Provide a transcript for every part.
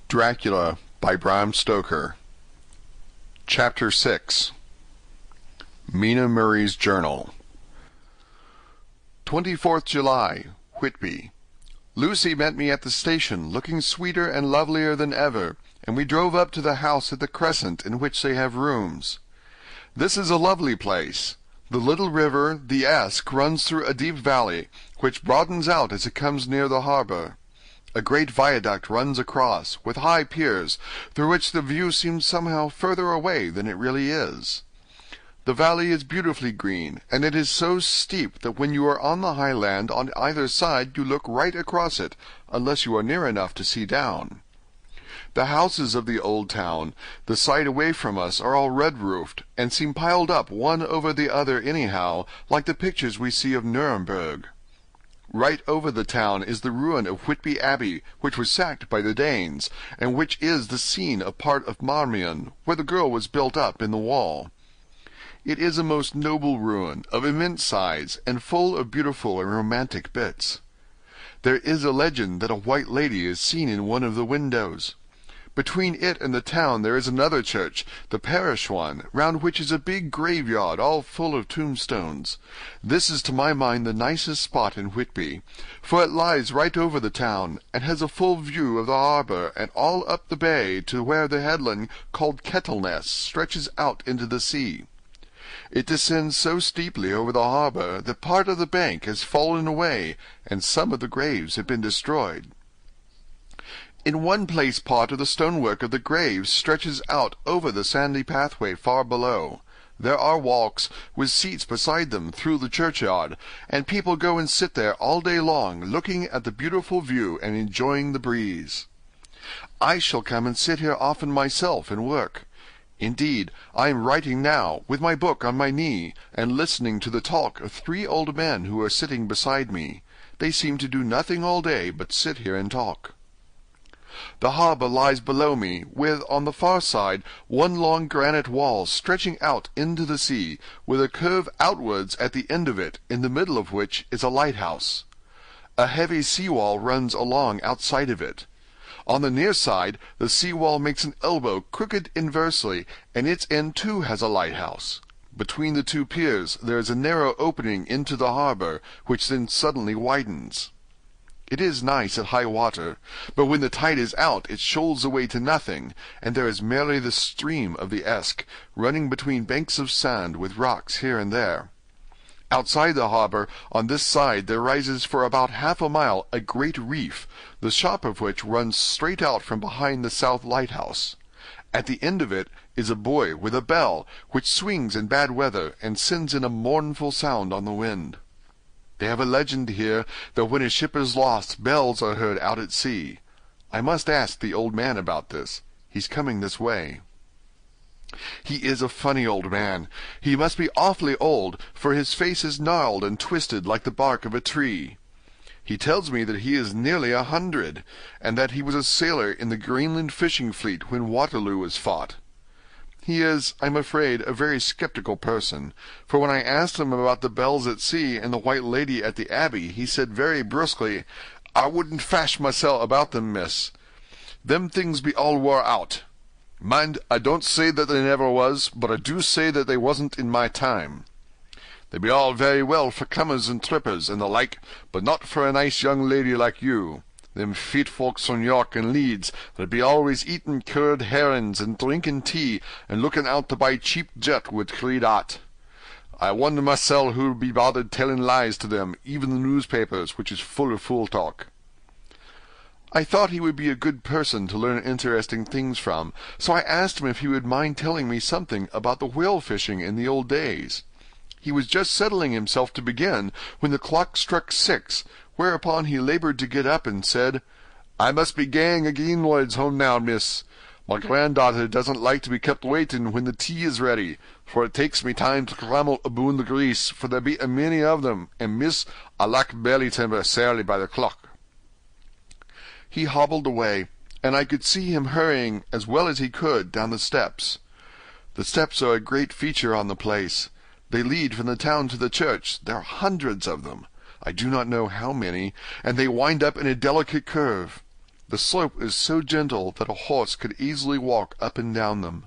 Dracula by Bram Stoker. Chapter 6. Mina Murray's Journal. 24th July, Whitby. Lucy met me at the station, looking sweeter and lovelier than ever, and we drove up to the house at the Crescent in which they have rooms. This is a lovely place. The little river, the Esk, runs through a deep valley, which broadens out as it comes near the harbour. A great viaduct runs across, with high piers, through which the view seems somehow further away than it really is. The valley is beautifully green, and it is so steep that when you are on the high land on either side you look right across it, unless you are near enough to see down. The houses of the old town, the side away from us, are all red-roofed, and seem piled up one over the other anyhow, like the pictures we see of Nuremberg. Right over the town is the ruin of Whitby Abbey, which was sacked by the Danes, and which is the scene of part of Marmion, where the girl was built up in the wall. It is a most noble ruin, of immense size, and full of beautiful and romantic bits. There is a legend that a white lady is seen in one of the windows. Between it and the town there is another church, the parish one, round which is a big graveyard all full of tombstones. This is to my mind the nicest spot in Whitby, for it lies right over the town, and has a full view of the harbour, and all up the bay to where the headland called Kettleness stretches out into the sea. It descends so steeply over the harbour that part of the bank has fallen away, and some of the graves have been destroyed. In one place part of the stonework of the graves stretches out over the sandy pathway far below. There are walks, with seats beside them, through the churchyard, and people go and sit there all day long, looking at the beautiful view and enjoying the breeze. I shall come and sit here often myself and work. Indeed, I am writing now, with my book on my knee, and listening to the talk of 3 old men who are sitting beside me. They seem to do nothing all day but sit here and talk. The harbour lies below me, with, on the far side, one long granite wall stretching out into the sea, with a curve outwards at the end of it, in the middle of which is a lighthouse. A heavy sea-wall runs along outside of it. On the near side the sea-wall makes an elbow crooked inversely, and its end too has a lighthouse. Between the 2 piers there is a narrow opening into the harbour, which then suddenly widens. It is nice at high water, but when the tide is out it shoals away to nothing, and there is merely the stream of the Esk, running between banks of sand with rocks here and there. Outside the harbour, on this side, there rises for about half a mile a great reef, the shop of which runs straight out from behind the south lighthouse. At the end of it is a buoy with a bell, which swings in bad weather, and sends in a mournful sound on the wind. They have a legend here that when a ship is lost, bells are heard out at sea. I must ask the old man about this. He's coming this way. He is a funny old man. He must be awfully old, for his face is gnarled and twisted like the bark of a tree. He tells me that he is nearly 100, and that he was a sailor in the Greenland fishing fleet when Waterloo was fought. He is, I'm afraid, a very sceptical person, for when I asked him about the bells at sea and the white lady at the Abbey, he said very brusquely, "I wouldn't fash mysel' about them, miss. Them things be all wore out. Mind, I don't say that they never was, but I do say that they wasn't in my time. They be all very well for comers and trippers and the like, but not for a nice young lady like you. Them feet folks from York and Leeds that be always eatin' curd herrings and drinkin' tea and lookin' out to buy cheap jet would creed at. I wonder mysel' who'll be bothered tellin' lies to them, even the newspapers, which is full of fool talk." I thought he would be a good person to learn interesting things from, so I asked him if he would mind telling me something about the whale fishing in the old days. He was just settling himself to begin when the clock struck 6, whereupon he laboured to get up and said, "I must be gang agin Lloyd's home now, miss. My granddaughter doesn't like to be kept waiting when the tea is ready, for it takes me time to crammel aboon the grease, for there be a many of them, and miss, I lack belly timber sairly by the clock." He hobbled away, and I could see him hurrying as well as he could down the steps. The steps are a great feature on the place. They lead from the town to the church. There are hundreds of them. I do not know how many, and they wind up in a delicate curve. The slope is so gentle that a horse could easily walk up and down them.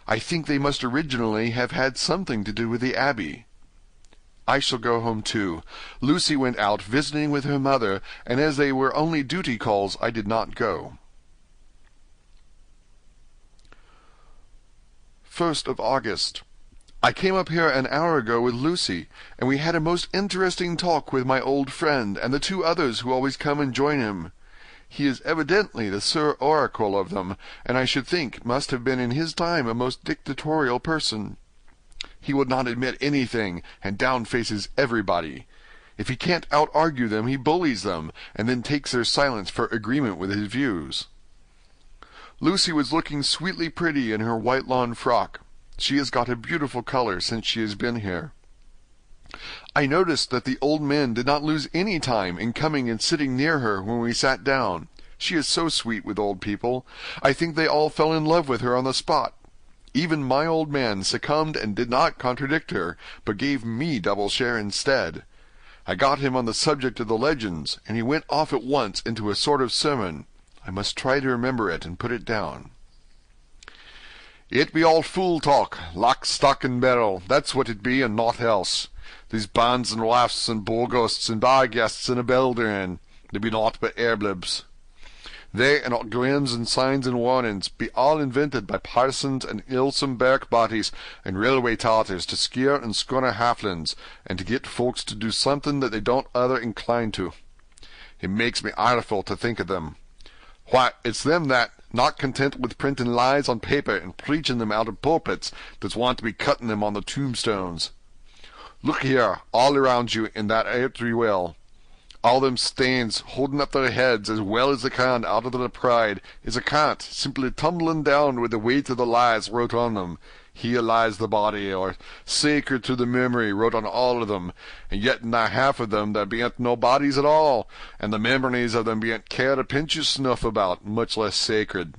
I think they must originally have had something to do with the abbey. I shall go home too. Lucy went out visiting with her mother, and as they were only duty calls, I did not go. 1st of August. I came up here an hour ago with Lucy, and we had a most interesting talk with my old friend and the 2 others who always come and join him. He is evidently the Sir Oracle of them, and I should think must have been in his time a most dictatorial person. He will not admit anything, and down-faces everybody. If he can't out-argue them, he bullies them, and then takes their silence for agreement with his views. Lucy was looking sweetly pretty in her white lawn frock. She has got a beautiful color since she has been here. I noticed that the old men did not lose any time in coming and sitting near her when we sat down. She is so sweet with old people. I think they all fell in love with her on the spot. Even my old man succumbed and did not contradict her, but gave me double share instead. I got him on the subject of the legends, and he went off at once into a sort of sermon. I must try to remember it and put it down. It be all fool talk, lock, stock, and barrel, that's what it be, and naught else. These bands and wafts and bogosts and barguests and a belderin, they be naught but airblibs. They and all grins and signs and warnings be all invented by parsons and ilsome bark bodies and railway tartars to scare and scunner halflings, and to get folks to do something that they don't other incline to. It makes me ireful to think of them. Why, it's them that, not content with printing lies on paper and preaching them out of pulpits, that's want to be cutting them on the tombstones. Look here, all around you in that earthly well. All them stains holding up their heads as well as they can out of their pride is a cant simply tumbling down with the weight of the lies wrote on them. Here lies the body, or sacred to the memory, wrote on all of them, and yet in that half of them there bean't no bodies at all, and the memories of them bean't cared a pinch of snuff about, much less sacred.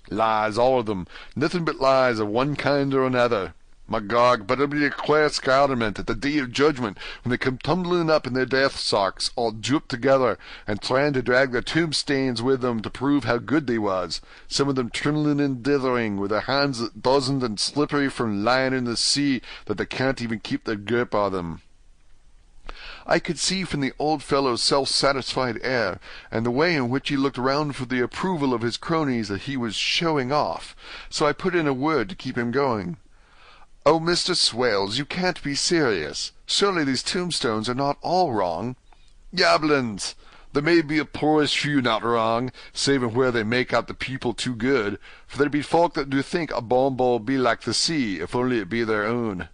Lies, all of them, nothing but lies of one kind or another. My God, but it'll be a queer scarlement at the day of judgment when they come tumbling up in their death socks, all drooped together, and trying to drag their tombstains with them to prove how good they was, some of them trembling and dithering, with their hands dozened and slippery from lying in the sea that they can't even keep their grip on them. I could see from the old fellow's self-satisfied air, and the way in which he looked round for the approval of his cronies, that he was showing off, so I put in a word to keep him going. "Oh, Mr. Swales, you can't be serious. Surely these tombstones are not all wrong." "Yablins! There may be a poorish few not wrong, saving where they make out the people too good, for there be folk that do think a bombo be like the sea, if only it be their own.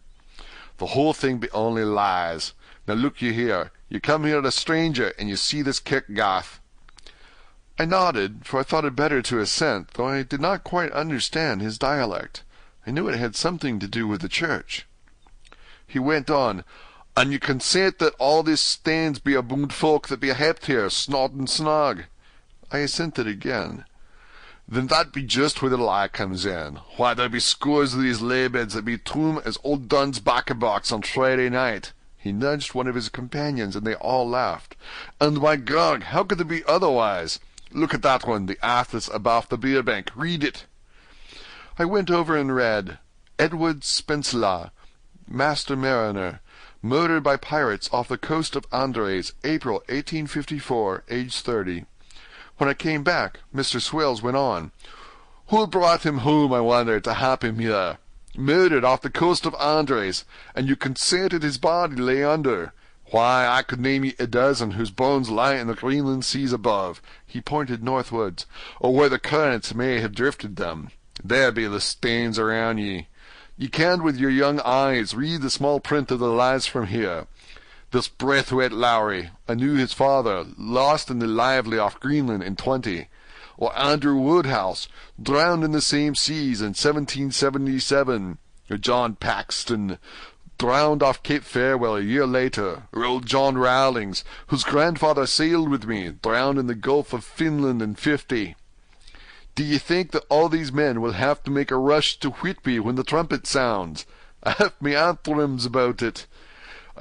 The whole thing be only lies. Now look you here. You come here a stranger, and you see this kirkgarth." I nodded, for I thought it better to assent, though I did not quite understand his dialect. I knew it had something to do with the church. He went on, "And you consent that all this stands be aboond folk that be helped here, snod and snog?" I assented again. "Then that be just where the lie comes in. Why, there be scores of these laybeds that be toom as old Dunn's bacca-box on Friday night." He nudged one of his companions, and they all laughed. "And my God, how could there be otherwise? Look at that one, the athos abaft the beer bank. Read it." I went over and read, "Edward Spencelagh, Master Mariner, murdered by pirates off the coast of Andres, April 1854, age 30. When I came back, Mr. Swales went on, "Who brought him home, I wonder, to hap him here? Murdered off the coast of Andres, and you consented his body lay under. Why, I could name ye a dozen whose bones lie in the Greenland seas above," he pointed northwards, "or where the currents may have drifted them. There be the stains around ye. Ye can with your young eyes read the small print of the lies from here. This Braithwaite Lowry, I knew his father, lost in the Lively off Greenland in '20. Or Andrew Woodhouse, drowned in the same seas in 1777. Or John Paxton, drowned off Cape Farewell a year later. Or old John Rowlings, whose grandfather sailed with me, drowned in the Gulf of Finland in '50. Do you think that all these men will have to make a rush to Whitby when the trumpet sounds? I have me anthorums about it.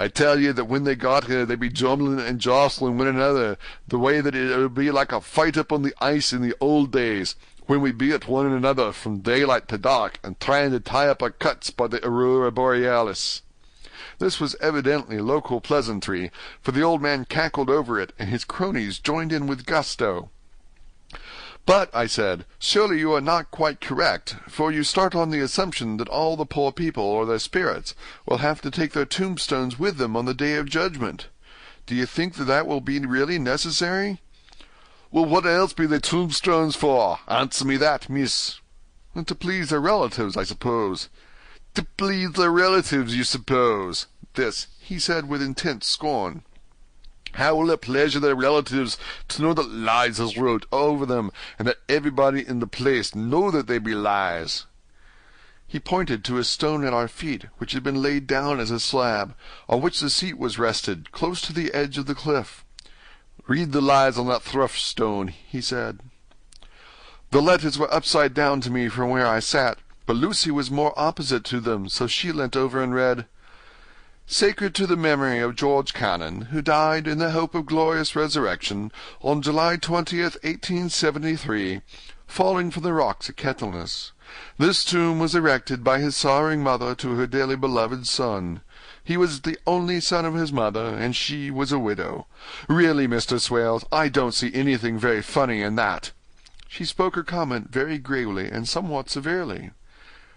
I tell you that when they got here, they'd be jumbling and jostling one another, the way that it would be like a fight up on the ice in the old days, when we beat one another from daylight to dark, and trying to tie up our cuts by the Aurora Borealis." This was evidently local pleasantry, for the old man cackled over it, and his cronies joined in with gusto. "But," I said, "surely you are not quite correct, for you start on the assumption that all the poor people, or their spirits, will have to take their tombstones with them on the Day of Judgment. Do you think that will be really necessary?" "Well, what else be the tombstones for? Answer me that, miss." "To please their relatives, I suppose." "To please their relatives, you suppose?" This he said with intense scorn. "How will it pleasure their relatives to know that lies is wrote over them, and that everybody in the place know that they be lies?" He pointed to a stone at our feet, which had been laid down as a slab, on which the seat was rested, close to the edge of the cliff. "Read the lies on that thrush stone," he said. The letters were upside down to me from where I sat, but Lucy was more opposite to them, so she leant over and read, "Sacred to the memory of George Cannon, who died in the hope of glorious resurrection on July 20th, 1873, falling from the rocks at Kettleness. This tomb was erected by his sorrowing mother to her dearly beloved son. He was the only son of his mother, and she was a widow. Really, Mr. Swales, I don't see anything very funny in that." She spoke her comment very gravely and somewhat severely.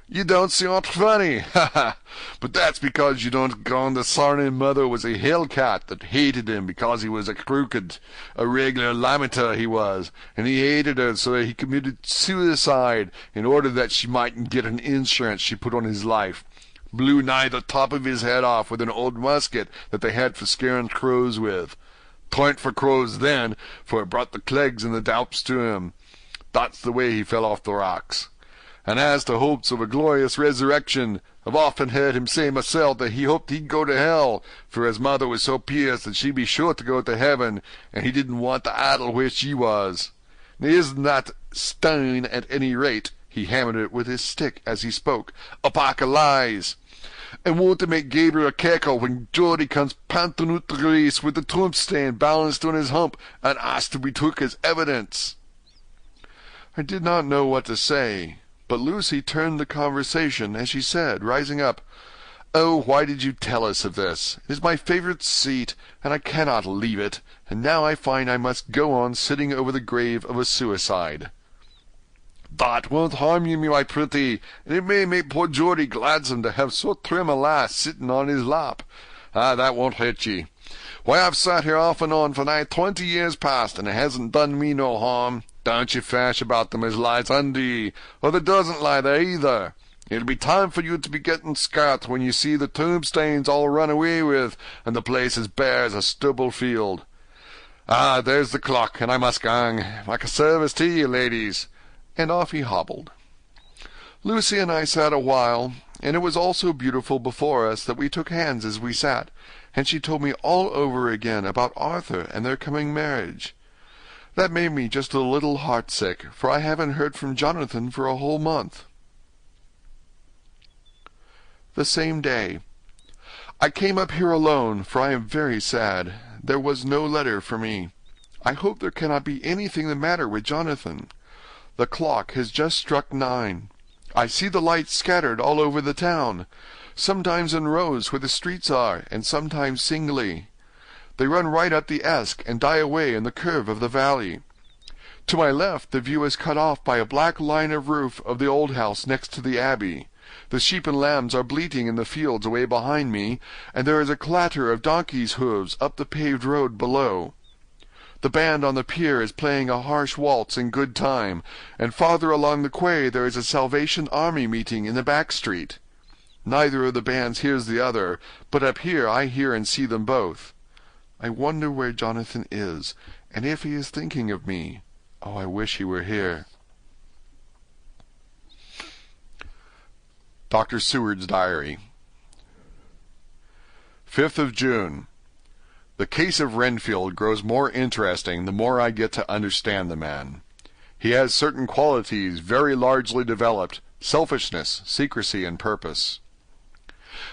"You don't see aught funny, ha! But that's because you don't gone the sarning mother was a hellcat that hated him because he was a crooked, a regular lamenter he was, and he hated her so he committed suicide in order that she mightn't get an insurance she put on his life. Blew nigh the top of his head off with an old musket that they had for scaring crows with. 'Twarn't for crows then, for it brought the clegs and the doups to him. That's the way he fell off the rocks. And as to hopes of a glorious resurrection, I've often heard him say myself that he hoped he'd go to hell, for his mother was so pious that she'd be sure to go to heaven, and he didn't want to idle where she was. Now isn't that stone, at any rate," he hammered it with his stick as he spoke, "a pack of lies? And won't it make Gabriel cackle when Geordie comes panting out the race with the tombstone balanced on his hump, and asked to be took as evidence?" I did not know what to say, but Lucy turned the conversation as she said, rising up, "Oh, why did you tell us of this? It is my favorite seat, and I cannot leave it, and now I find I must go on sitting over the grave of a suicide." "That won't harm you, my pretty, and it may make poor Geordie gladsome to have so trim a lass sitting on his lap. That won't hurt ye. Why, I've sat here off and on for nigh 20 years past, and it hasn't done me no harm. Don't you fash about them as lies under ye, or there doesn't lie there either. It'll be time for you to be getting scart when you see the tombstones all run away with, and the place as bare as a stubble field. There's the clock, and I must gang. Make a service to ye, ladies." And off he hobbled. Lucy and I sat a while, and it was all so beautiful before us that we took hands as we sat, and she told me all over again about Arthur and their coming marriage. That made me just a little heartsick, for I haven't heard from Jonathan for a whole month. The same day. I came up here alone, for I am very sad. There was no letter for me. I hope there cannot be anything the matter with Jonathan. The clock has just struck 9. I see the lights scattered all over the town, sometimes in rows where the streets are, and sometimes singly. They run right up the Esk and die away in the curve of the valley. To my left the view is cut off by a black line of roof of the old house next to the abbey. The sheep and lambs are bleating in the fields away behind me, and there is a clatter of donkeys' hooves up the paved road below. The band on the pier is playing a harsh waltz in good time, and farther along the quay there is a Salvation Army meeting in the back street. Neither of the bands hears the other, but up here I hear and see them both. I wonder where Jonathan is, and if he is thinking of me. Oh, I wish he were here. Dr. Seward's Diary. 5th of June. The case of Renfield grows more interesting the more I get to understand the man. He has certain qualities very largely developed: selfishness, secrecy, and purpose.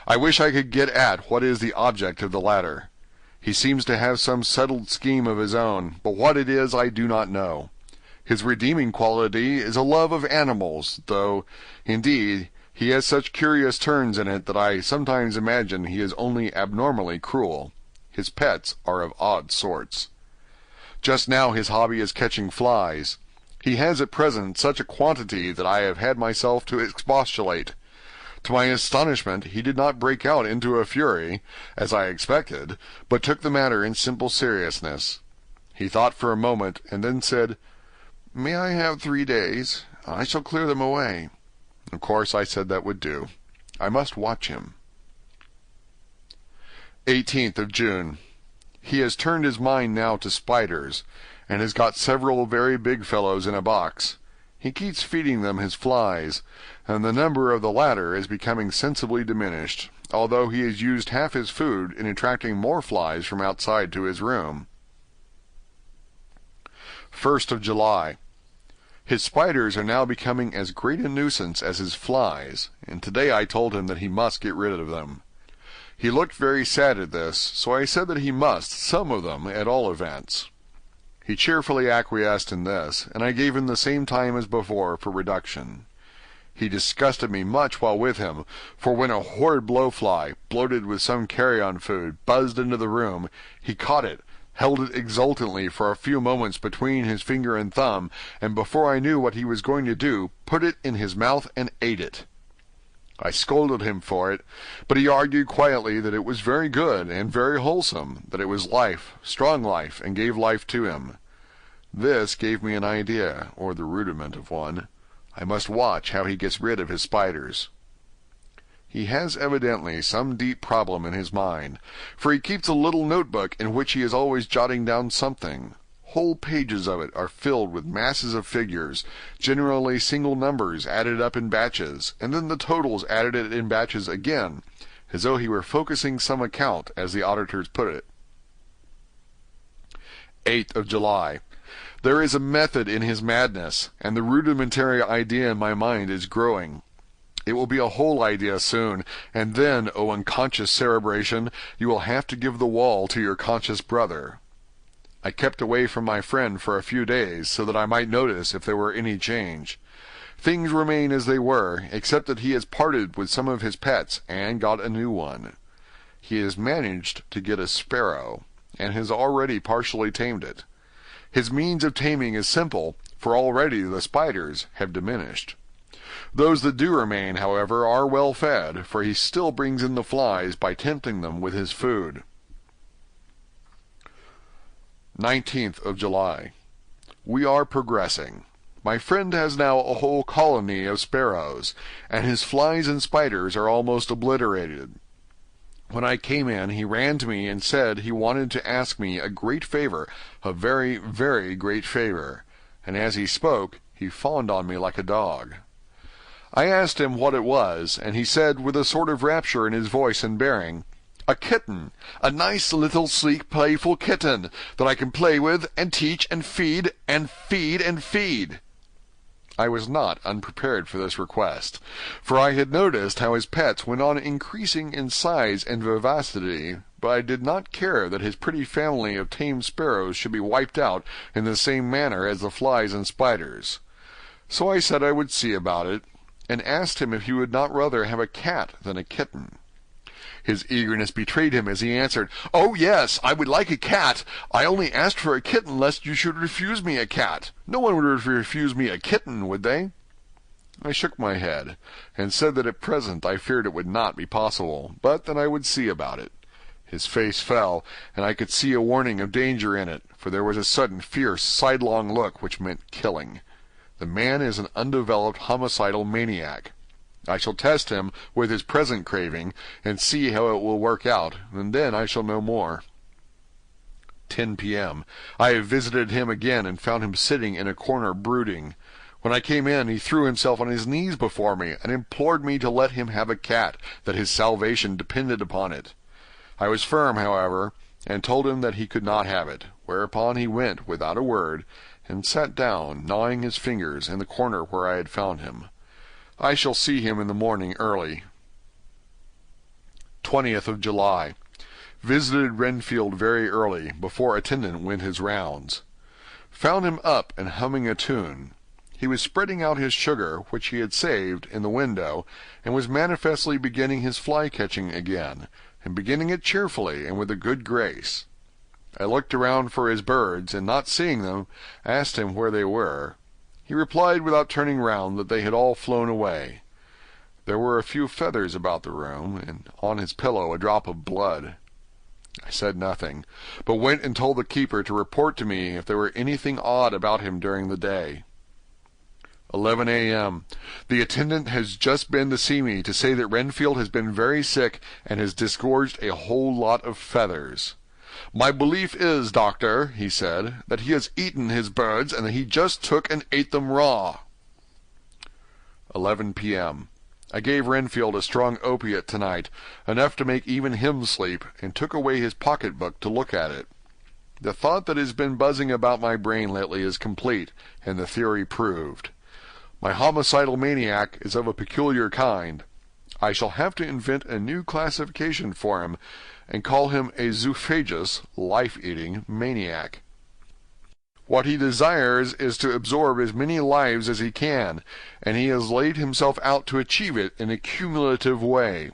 I wish I could get at what is the object of the latter. He seems to have some settled scheme of his own, but what it is I do not know. His redeeming quality is a love of animals, though, indeed, he has such curious turns in it that I sometimes imagine he is only abnormally cruel. His pets are of odd sorts. Just now his hobby is catching flies. He has at present such a quantity that I have had myself to expostulate. To my astonishment, he did not break out into a fury, as I expected, but took the matter in simple seriousness. He thought for a moment, and then said, "May I have 3 days? I shall clear them away." Of course I said that would do. I must watch him. 18th of June. He has turned his mind now to spiders, and has got several very big fellows in a box. He keeps feeding them his flies, and the number of the latter is becoming sensibly diminished, although he has used half his food in attracting more flies from outside to his room. 1st of July. His spiders are now becoming as great a nuisance as his flies, and today I told him that he must get rid of them. He looked very sad at this, so I said that he must, some of them, at all events. He cheerfully acquiesced in this, and I gave him the same time as before for reduction. He disgusted me much while with him, for when a horrid blowfly, bloated with some carrion food, buzzed into the room, he caught it, held it exultantly for a few moments between his finger and thumb, and before I knew what he was going to do, put it in his mouth and ate it. I scolded him for it, but he argued quietly that it was very good and very wholesome, that it was life, strong life, and gave life to him. This gave me an idea, or the rudiment of one. I must watch how he gets rid of his spiders. He has evidently some deep problem in his mind, for he keeps a little notebook in which he is always jotting down something. Whole pages of it are filled with masses of figures, generally single numbers added up in batches, and then the totals added in batches again, as though he were focusing some account, as the auditors put it. 8th of July. There is a method in his madness, and the rudimentary idea in my mind is growing. It will be a whole idea soon, and then, O unconscious cerebration, you will have to give the wall to your conscious brother. I kept away from my friend for a few days, so that I might notice if there were any change. Things remain as they were, except that he has parted with some of his pets, and got a new one. He has managed to get a sparrow, and has already partially tamed it. His means of taming is simple, for already the spiders have diminished. Those that do remain, however, are well fed, for he still brings in the flies by tempting them with his food. 19th of July. We are progressing. My friend has now a whole colony of sparrows, and his flies and spiders are almost obliterated. When I came in, he ran to me and said he wanted to ask me a great favor, a very, very great favor, and as he spoke, he fawned on me like a dog. I asked him what it was, and he said, with a sort of rapture in his voice and bearing, "A kitten, a nice little sleek playful kitten, that I can play with, and teach, and feed, and feed, and feed." I was not unprepared for this request, for I had noticed how his pets went on increasing in size and vivacity, but I did not care that his pretty family of tame sparrows should be wiped out in the same manner as the flies and spiders. So I said I would see about it, and asked him if he would not rather have a cat than a kitten. His eagerness betrayed him as he answered, "Oh, yes, I would like a cat. I only asked for a kitten lest you should refuse me a cat. No one would refuse me a kitten, would they?" I shook my head, and said that at present I feared it would not be possible, but that I would see about it. His face fell, and I could see a warning of danger in it, for there was a sudden fierce, sidelong look which meant killing. The man is an undeveloped homicidal maniac. I shall test him with his present craving, and see how it will work out, and then I shall know more. 10 p.m. I have visited him again, and found him sitting in a corner brooding. When I came in, he threw himself on his knees before me, and implored me to let him have a cat, that his salvation depended upon it. I was firm, however, and told him that he could not have it, whereupon he went, without a word, and sat down, gnawing his fingers, in the corner where I had found him. I shall see him in the morning early. 20th of July. Visited Renfield very early, before attendant went his rounds. Found him up and humming a tune. He was spreading out his sugar, which he had saved, in the window, and was manifestly beginning his fly-catching again, and beginning it cheerfully and with a good grace. I looked around for his birds, and not seeing them, asked him where they were. He replied without turning round that they had all flown away. There were a few feathers about the room, and on his pillow a drop of blood. I said nothing, but went and told the keeper to report to me if there were anything odd about him during the day. 11 a.m. The attendant has just been to see me to say that Renfield has been very sick and has disgorged a whole lot of feathers. "My belief is, doctor," he said, "that he has eaten his birds and that he just took and ate them raw." 11 p.m. I gave Renfield a strong opiate tonight, enough to make even him sleep, and took away his pocket-book to look at it. The thought that has been buzzing about my brain lately is complete, and the theory proved. My homicidal maniac is of a peculiar kind. I shall have to invent a new classification for him, and call him a zoophagous, life-eating maniac. What he desires is to absorb as many lives as he can, and he has laid himself out to achieve it in a cumulative way.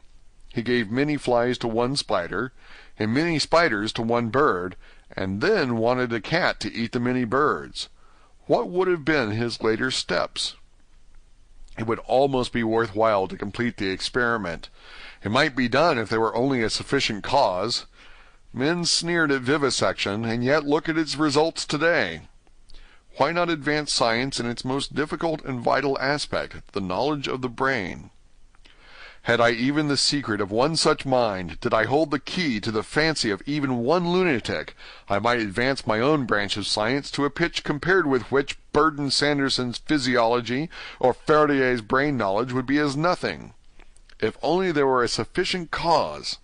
He gave many flies to one spider, and many spiders to one bird, and then wanted a cat to eat the many birds. What would have been his later steps? It would almost be worth while to complete the experiment. It might be done if there were only a sufficient cause. Men sneered at vivisection, and yet look at its results today. Why not advance science in its most difficult and vital aspect, the knowledge of the brain? Had I even the secret of one such mind, did I hold the key to the fancy of even one lunatic, I might advance my own branch of science to a pitch compared with which Burton Sanderson's physiology or Faraday's brain knowledge would be as nothing. If only there were a sufficient cause.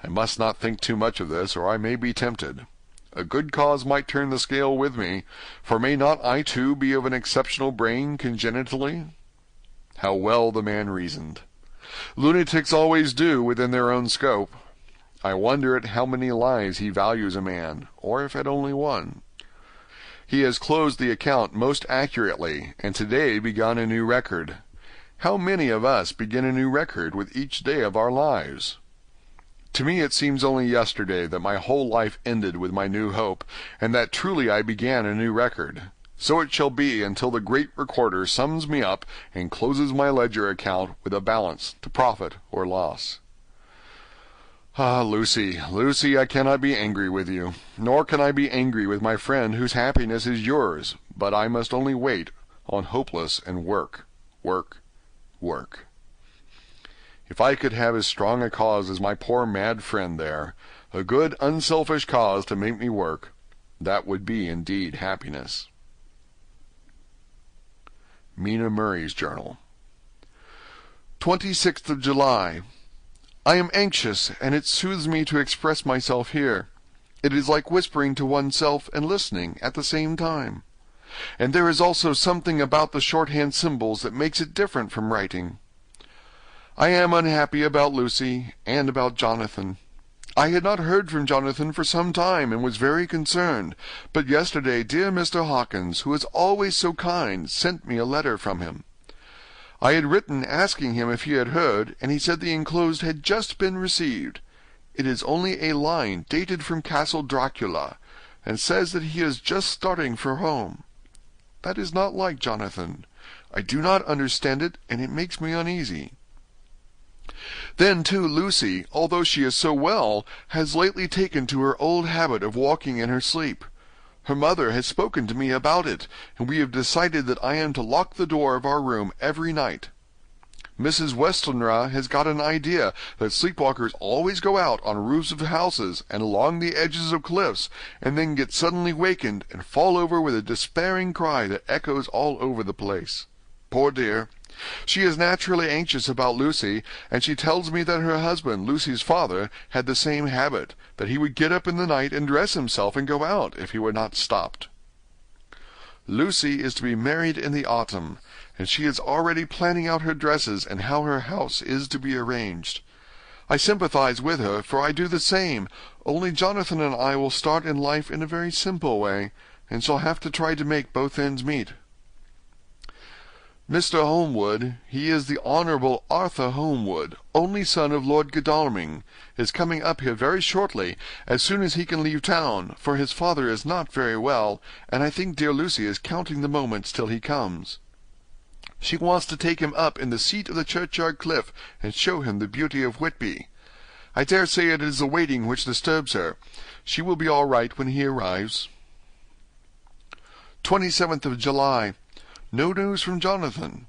I must not think too much of this, or I may be tempted. A good cause might turn the scale with me, for may not I too be of an exceptional brain congenitally? How well the man reasoned! Lunatics always do within their own scope. I wonder at how many lives he values a man, or if at only one. He has closed the account most accurately, and today begun a new record. How many of us begin a new record with each day of our lives? To me it seems only yesterday that my whole life ended with my new hope, and that truly I began a new record. So it shall be until the great recorder sums me up and closes my ledger account with a balance to profit or loss. Ah, Lucy, Lucy, I cannot be angry with you, nor can I be angry with my friend whose happiness is yours, but I must only wait on hopeless and work. If I could have as strong a cause as my poor mad friend there, a good unselfish cause to make me work, that would be indeed happiness. Mina Murray's Journal. 26th of July. I am anxious, and it soothes me to express myself here. It is like whispering to oneself and listening at the same time. And there is also something about the shorthand symbols that makes it different from writing. I am unhappy about Lucy, and about Jonathan. I had not heard from Jonathan for some time, and was very concerned, but yesterday dear Mr. Hawkins, who is always so kind, sent me a letter from him. I had written asking him if he had heard, and he said the enclosed had just been received. It is only a line dated from Castle Dracula, and says that he is just starting for home. That is not like Jonathan. I do not understand it, and it makes me uneasy. Then, too, Lucy, although she is so well, has lately taken to her old habit of walking in her sleep. Her mother has spoken to me about it, and we have decided that I am to lock the door of our room every night. Mrs. Westenra has got an idea that sleepwalkers always go out on roofs of houses and along the edges of cliffs, and then get suddenly wakened and fall over with a despairing cry that echoes all over the place. Poor dear! She is naturally anxious about Lucy, and she tells me that her husband, Lucy's father, had the same habit, that he would get up in the night and dress himself and go out if he were not stopped. Lucy is to be married in the autumn, and she is already planning out her dresses and how her house is to be arranged. I sympathize with her, for I do the same, only Jonathan and I will start in life in a very simple way, and shall have to try to make both ends meet. Mr. Holmwood, he is the Honourable Arthur Holmwood, only son of Lord Godalming, is coming up here very shortly, as soon as he can leave town, for his father is not very well, and I think dear Lucy is counting the moments till he comes. She wants to take him up in the seat of the churchyard cliff, and show him the beauty of Whitby. I dare say it is the waiting which disturbs her. She will be all right when he arrives. 27th of July. No news from Jonathan.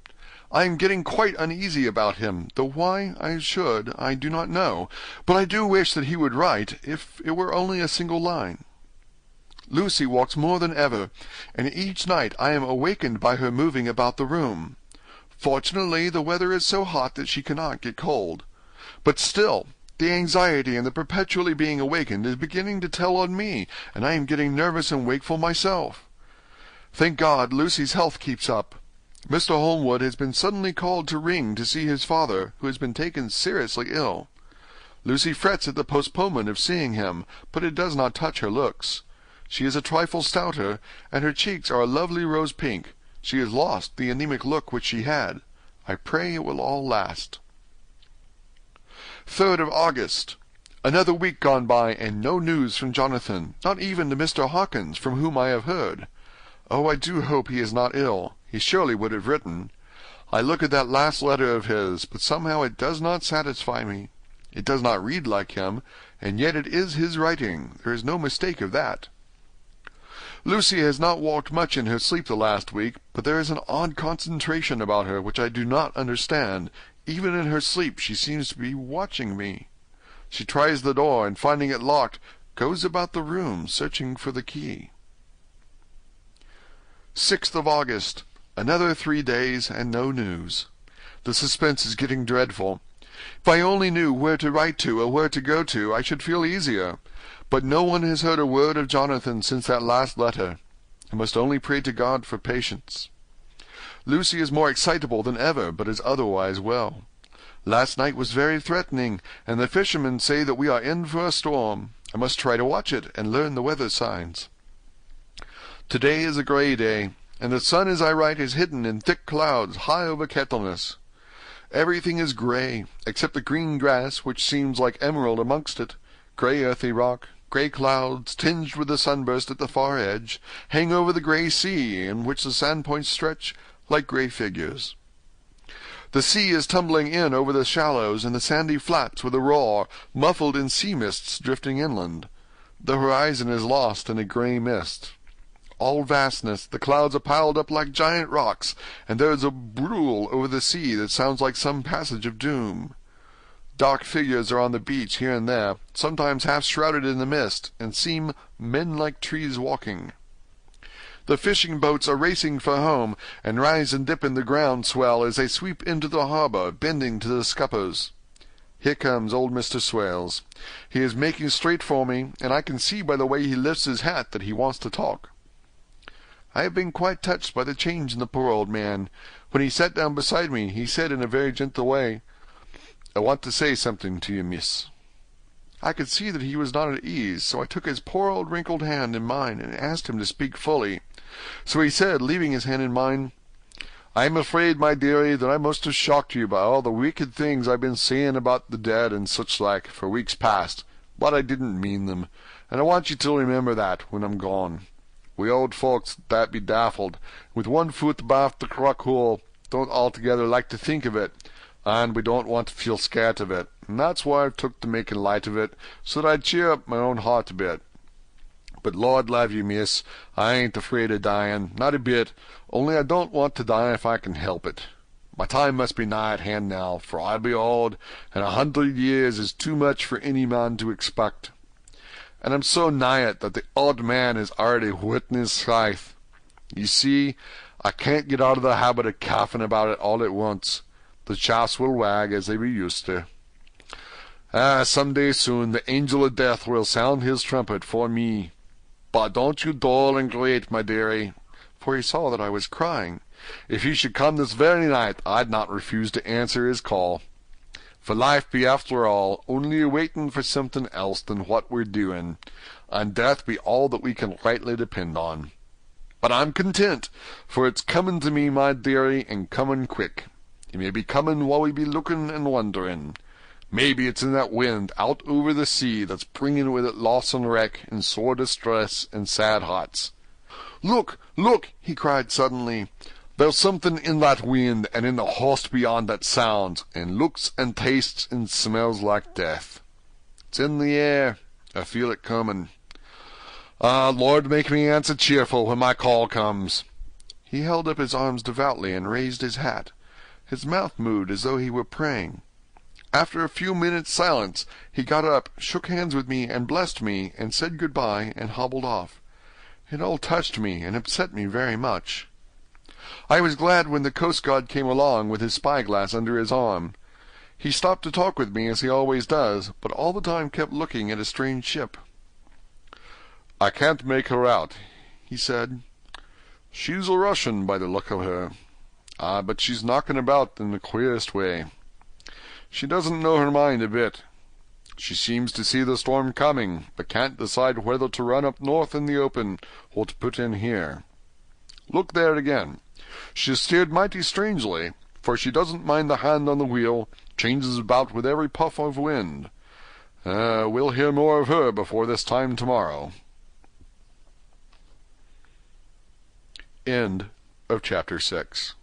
I am getting quite uneasy about him, though why I should I do not know, but I do wish that he would write, if it were only a single line. Lucy walks more than ever, and each night I am awakened by her moving about the room. Fortunately, the weather is so hot that she cannot get cold. But still, the anxiety and the perpetually being awakened is beginning to tell on me, and I am getting nervous and wakeful myself. Thank God, Lucy's health keeps up. Mr. Holmwood has been suddenly called to Ring to see his father, who has been taken seriously ill. Lucy frets at the postponement of seeing him, but it does not touch her looks. She is a trifle stouter, and her cheeks are a lovely rose pink. She has lost the anemic look which she had. I pray it will all last. 3rd of August. Another week gone by, and no news from Jonathan, not even to Mr. Hawkins, from whom I have heard. Oh, I do hope he is not ill. He surely would have written. I look at that last letter of his, but somehow it does not satisfy me. It does not read like him, and yet it is his writing. There is no mistake of that. Lucy has not walked much in her sleep the last week, but there is an odd concentration about her which I do not understand. Even in her sleep she seems to be watching me. She tries the door, and finding it locked, goes about the room, searching for the key. 6th of August. Another 3 days, and no news. The suspense is getting dreadful. If I only knew where to write to, or where to go to, I should feel easier. But no one has heard a word of Jonathan since that last letter. I must only pray to God for patience. Lucy is more excitable than ever, but is otherwise well. Last night was very threatening, and the fishermen say that we are in for a storm. I must try to watch it, and learn the weather signs. Today is a grey day, and the sun as I write is hidden in thick clouds high over Kettleness. Everything is grey, except the green grass, which seems like emerald amongst it. Grey earthy rock, grey clouds, tinged with the sunburst at the far edge, hang over the grey sea, in which the sand-points stretch like grey figures. The sea is tumbling in over the shallows and the sandy flats with a roar, muffled in sea mists drifting inland. The horizon is lost in a grey mist. All vastness, the clouds are piled up like giant rocks, and there is a brool over the sea that sounds like some passage of doom. Dark figures are on the beach here and there, sometimes half shrouded in the mist, and seem men like trees walking. The fishing boats are racing for home, and rise and dip in the ground swell as they sweep into the harbour, bending to the scuppers. Here comes old Mr. Swales. He is making straight for me, and I can see by the way he lifts his hat that he wants to talk. I have been quite touched by the change in the poor old man. When he sat down beside me, he said in a very gentle way, "I want to say something to you, miss." I could see that he was not at ease, so I took his poor old wrinkled hand in mine and asked him to speak fully. So he said, leaving his hand in mine, "I am afraid, my dearie, that I must have shocked you by all the wicked things I've been saying about the dead and such like for weeks past, but I didn't mean them, and I want you to remember that when I'm gone. We old folks that be daffled, with one foot abaft the crock hole, don't altogether like to think of it, and we don't want to feel scared of it, and that's why I've took to making light of it, so that I'd cheer up my own heart a bit. But Lord love you, miss, I ain't afraid of dying, not a bit, only I don't want to die if I can help it. My time must be nigh at hand now, for I'll be old, and 100 years is too much for any man to expect. And I'm so nigh it that the old man is already whipping his scythe. You see, I can't get out of the habit of coughing about it all at once. The chaps will wag as they be used to. Some day soon the angel of death will sound his trumpet for me. But don't you dole and great, my dearie," for he saw that I was crying. "If he should come this very night, I'd not refuse to answer his call. For life be after all only a waitin' for something else than what we're doin', and death be all that we can rightly depend on. But I'm content, for it's comin' to me, my dearie, and comin' quick. It may be comin' while we be lookin' and wonderin'. Maybe it's in that wind out over the sea that's bringin' with it loss and wreck and sore distress and sad hearts. Look, look!" he cried suddenly. "There's something in that wind and in the host beyond that sounds, and looks and tastes and smells like death. It's in the air. I feel it comin'. Ah, Lord, make me answer cheerful when my call comes." He held up his arms devoutly and raised his hat. His mouth moved as though he were praying. After a few minutes' silence, he got up, shook hands with me, and blessed me, and said good-bye, and hobbled off. It all touched me and upset me very much. I was glad when the coast-guard came along with his spy-glass under his arm. He stopped to talk with me as he always does, but all the time kept looking at a strange ship. "I can't make her out," he said. "She's a Russian by the look of her. But she's knocking about in the queerest way. She doesn't know her mind a bit. She seems to see the storm coming, but can't decide whether to run up north in the open or to put in here. Look there again. She's steered mighty strangely, for she doesn't mind the hand on the wheel, changes about with every puff of wind. We'll hear more of her before this time tomorrow." End of chapter 6.